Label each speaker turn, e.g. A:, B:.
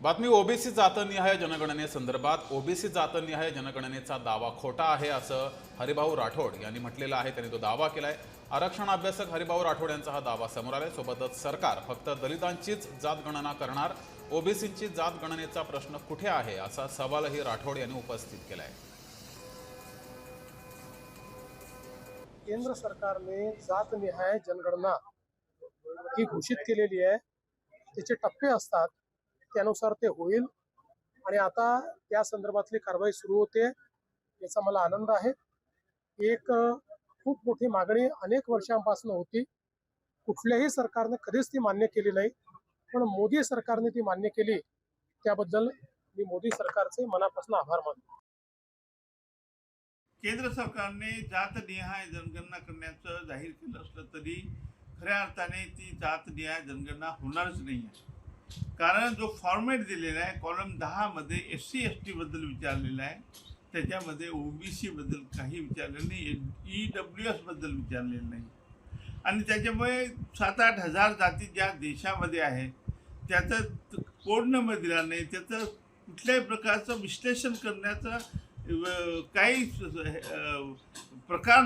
A: बातमी ओबीसी जातनिहाय जनगणनेसंदर्भात ओबीसी जातनिहाय जनगणनेचा दावा खोटा आहे असं हरिभाऊ राठोड यांनी म्हटलेलं आहे। त्यांनी तो दावा केलाय। आरक्षण अभ्यासक हरिभाऊ राठोड यांचा हा दावा समोर आलाय। सोबतच सरकार फक्त दलितांचीच जातगणना करणार, ओबीसींची जातगणनेचा प्रश्न कुठे आहे असा सवालही राठोड यांनी उपस्थित केलाय।
B: केंद्र सरकारने जातनिहाय जनगणना ही घोषित केलेली आहे। त्याचे टप्पे असतात, त्यानुसार ते होईल आणि आता त्या संदर्भातली कारवाई सुरू होते। याचा मला आनंद आहे। एक खूप मोठी मागणी अनेक वर्षांपासून होती, कुठल्याही सरकारने कधीच ती मान्य केली नाही, पण मोदी सरकारने ती मान्य केली। त्याबद्दल मी मोदी सरकारचे मनापासून आभार मानतो।
C: केंद्र सरकारने जातनिहाय जनगणना करण्याचं जाहीर केलं असलं तरी खऱ्या अर्थाने ती जातनिहाय जनगणना होणारच नाही आहे। कारण जो फॉर्मॅट दिलेला आहे कॉलम 10 मध्ये SC ST बद्दल विचारलेला आहे, त्याच्यामध्ये OBC बद्दल काही विचारलेलं नाही, EWS बद्दल विचारलेलं नाही आणि त्याच्यामुळे 7-8 हजार जाती ज्या देशामध्ये आहेत त्याचं कोड नंबर दिला नाही, त्याचं कुठल्याही प्रकारचं विश्लेषण करण्याचं काही प्रकार